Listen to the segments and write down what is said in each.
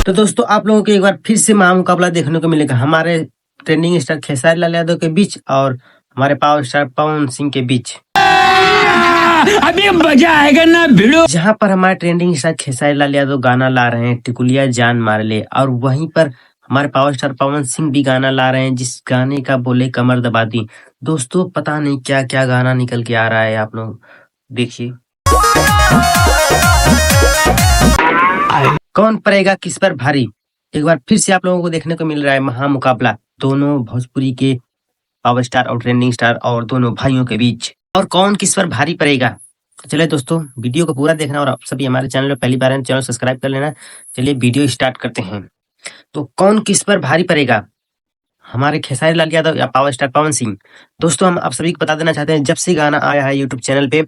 तो दोस्तों आप लोगों को एक बार फिर से महामुकाबला देखने को मिलेगा हमारे ट्रेंडिंग स्टार खेसारी लाल यादव के बीच और हमारे पावर स्टार पवन सिंह के बीच। अभी मजा आएगा ना भिड़ो। जहां पर हमारे ट्रेंडिंग स्टार खेसारी लाल यादव गाना ला रहे हैं टिकुलिया जान मार ले, और वहीं पर हमारे पावर स्टार पवन सिंह भी गाना ला रहे हैं जिस गाने का बोले कमर दबा दी। दोस्तों पता नहीं क्या क्या गाना निकल के आ रहा है, आप लोग देखिए। कौन पड़ेगा किस पर भारी, एक बार फिर से आप लोगों को देखने को मिल रहा है महामुकाबला दोनों भोजपुरी के पावर स्टार और ट्रेंडिंग स्टार और दोनों भाइयों के बीच, और कौन किस पर भारी पड़ेगा। चलिए दोस्तों वीडियो को पूरा देखना, और आप सभी हमारे चैनल पर पहली बार हैं चैनल सब्सक्राइब कर लेना। चलिए वीडियो स्टार्ट करते हैं। तो कौन किस पर भारी पड़ेगा, हमारे खेसारी लाल यादव या पावर स्टार पवन सिंह। दोस्तों हम आप सभी को बता देना चाहते हैं, जब से गाना आया है यूट्यूब चैनल पे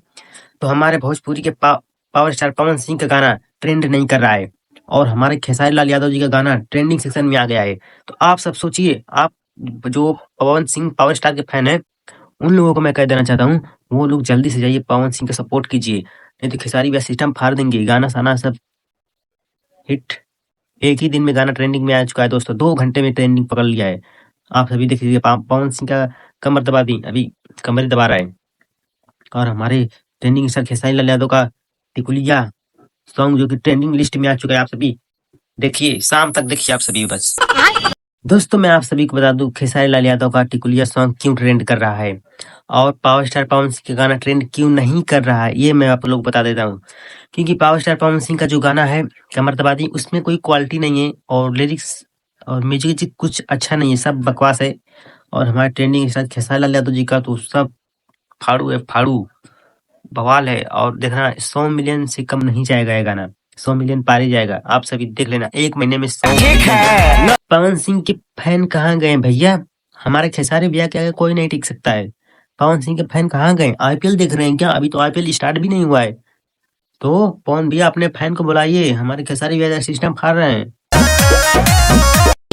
तो हमारे भोजपुरी के पावर स्टार पवन सिंह का गाना ट्रेंड नहीं कर रहा है और हमारे खेसारी लाल यादव जी का गाना ट्रेंडिंग सेक्शन में आ गया है। तो आप सब सोचिए, आप जो पवन सिंह पावर स्टार के फैन है उन लोगों को मैं कह देना चाहता हूँ, वो लोग जल्दी से जाइए पवन सिंह का सपोर्ट कीजिए, नहीं तो खेसारी भैया सिस्टम फाड़ देंगे। गाना साना सब हिट, एक ही दिन में गाना ट्रेंडिंग में आ चुका है दोस्तों, 2 घंटे में ट्रेंडिंग पकड़ लिया है। आप सभी देख लीजिए, पवन सिंह का कमर दबा दी, अभी कमर दबा रहा है, और हमारे ट्रेंडिंग स्टार खेसारी लाल यादव का टिकुलिया सॉन्ग जो कि ट्रेंडिंग लिस्ट में आ चुका है। आप सभी देखिए, शाम तक देखिए आप सभी बस। दोस्तों मैं आप सभी को बता दूं खेसारी लाल यादव का टिकुलिया सॉन्ग क्यों ट्रेंड कर रहा है और पावर स्टार पवन सिंह का गाना ट्रेंड क्यों नहीं कर रहा है, ये मैं आप लोग बता देता हूँ। क्योंकि पावर स्टार पवन सिंह का जो गाना है कमर दबा दी, उसमें कोई क्वालिटी नहीं है और लिरिक्स और म्यूजिक कुछ अच्छा नहीं है, सब बकवास है। और हमारे ट्रेंडिंग स्टार खेसारी लाल यादव जी का तो सब फाड़ू है, फाड़ू बवाल है। और देखना 100 मिलियन से कम नहीं जाएगा ये गाना, 100 मिलियन पार ही जाएगा। आप सभी देख लेना, 1 महीने में 100 मिलियन। पवन सिंह के फैन कहाँ गए भैया, हमारे खेसारी भैया के आगे कोई नहीं टिक सकता है। पवन सिंह के फैन कहाँ गए, आईपीएल देख रहे हैं क्या? अभी तो आईपीएल स्टार्ट भी नहीं हुआ है। तो पवन भैया अपने फैन को बुलाइए, हमारे खेसारी भैया सिस्टम फाड़ रहे हैं।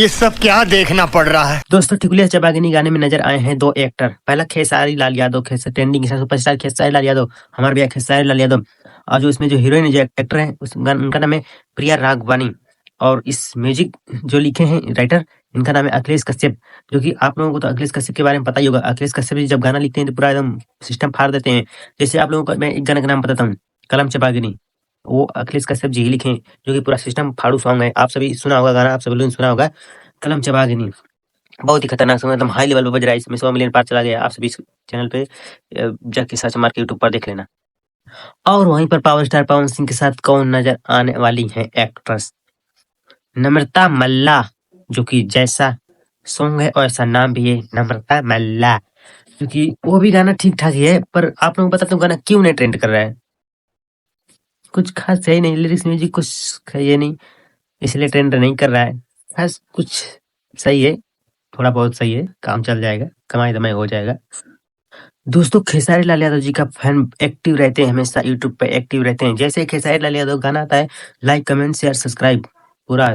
ये सब क्या देखना पड़ रहा है। दोस्तों टिकुलिया चबागिनी गाने में नजर आए हैं 2 एक्टर, पहला खेसारी लाल यादव, ट्रेंडिंग सुपरस्टार खेसारी लाल यादव, हमारे भैया खेसारी लाल यादव, और जो इसमें जो हीरोइन जो एक्टर है उनका नाम है प्रिया राघवानी, और इस म्यूजिक जो लिखे हैं राइटर इनका नाम है अखिलेश कश्यप। जो कि आप लोगों को तो अखिलेश कश्यप के बारे में पता ही होगा, अखिलेश कश्यप जी जब गाना लिखते हैं तो पूरा एकदम सिस्टम फाड़ देते हैं। जैसे आप लोगों को मैं एक गाने का नाम बताता हूँ, कलम चबागिनी, वो अखिलेश कश्यप जी ही लिखे, जो कि पूरा सिस्टम फाड़ू सॉन्ग है। आप सभी सुना होगा गाना, आप सभी लोगों ने सुना होगा कलम चबागिनी, बहुत ही खतरनाक सॉन्ग, एकदम हाई लेवल पे बज रहा है, इसमें 100 मिलियन पार चला गया। आप सभी चैनल पे जाके सर्च मार के यूट्यूब पर देख लेना। और वहीं पर पावर स्टार पवन सिंह के साथ कौन नजर आने वाली है एक्ट्रेस, नम्रता मल्ला, जो कि जैसा सॉन्ग है और ऐसा नाम भी है नम्रता मल्ला, क्योंकि वो भी गाना ठीक ठाक ही है। पर आप लोगों को बताते हो गाना क्यों नहीं ट्रेंड कर रहा है, कुछ खास है नहीं, लिरिक्स म्यूजिक कुछ ये नहीं, इसलिए ट्रेंड नहीं कर रहा है। बस कुछ सही है, थोड़ा बहुत सही है, काम चल जाएगा, कमाई दमाई हो जाएगा। दोस्तों खेसारी लाल यादव जी का फैन एक्टिव रहते हैं, हमेशा यूट्यूब पे एक्टिव रहते हैं। जैसे खेसारी लाल यादव गाना आता है, लाइक कमेंट शेयर सब्सक्राइब पूरा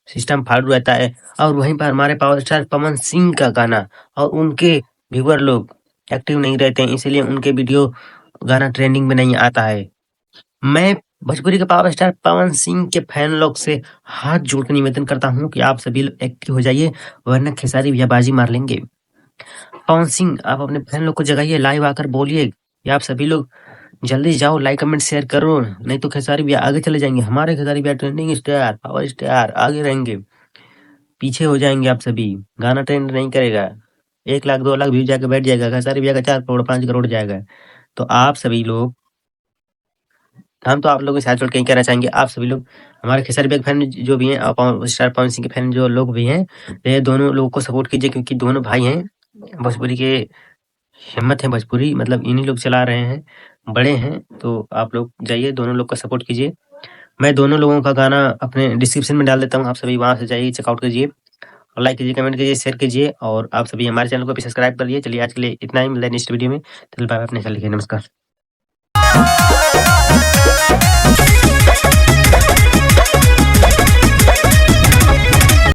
सिस्टम फाड़ू रहता है। और वहीं पर हमारे पावर स्टार पवन सिंह का गाना और उनके व्यूअर लोग एक्टिव नहीं रहते हैं, इसलिए उनके वीडियो गाना ट्रेंडिंग में नहीं आता है। मैं भोजपुरी के पावर स्टार पवन सिंह के फैन लोग से हाथ जोड़ कर निवेदन करता हूँ कि आप सभी लोग एक्टिव हो जाइए, वरना खेसारी भैया बाजी मार लेंगे। पवन सिंह आप अपने फैन लोग को जगाइए, लाइव आकर बोलिए कि आप सभी लोग जल्दी जाओ, लाइक कमेंट शेयर करो, नहीं तो खेसारी भैया आगे चले जाएंगे। हमारे खेसारी भैया ट्रेंडिंग स्टार पावर स्टार आगे रहेंगे, पीछे हो जाएंगे आप सभी, गाना ट्रेंड नहीं करेगा, 1 लाख 2 लाख व्यू जाके बैठ जाएगा, खेसारी भैया का 4 करोड़ 5 करोड़ जाएगा। तो आप सभी लोग, हम तो आप लोगों के साथ जोड़ के कहना चाहेंगे, आप सभी लोग हमारे खेसारी भैया फैन जो भी हैं और पावर स्टार पवन सिंह के फैन जो लोग भी हैं, ये दोनों लोगों को सपोर्ट कीजिए, क्योंकि दोनों भाई हैं, भोजपुरी के हिम्मत है, भोजपुरी मतलब इन्हीं लोग चला रहे हैं, बड़े हैं। तो आप लोग जाइए, दोनों लोग का सपोर्ट कीजिए। मैं दोनों लोगों का गाना अपने डिस्क्रिप्शन में डाल देता हूँ, आप सभी वहां से जाइए, चेकआउट कीजिए, और लाइक कीजिए, कमेंट कीजिए, शेयर कीजिए, और आप सभी हमारे चैनल को भी सब्सक्राइब कर लिए। चलिए आज के लिए इतना ही, मिलता है नेक्स्ट वीडियो में। चलिए बाय बाय, अपने ख्याल रखिए, नमस्कार।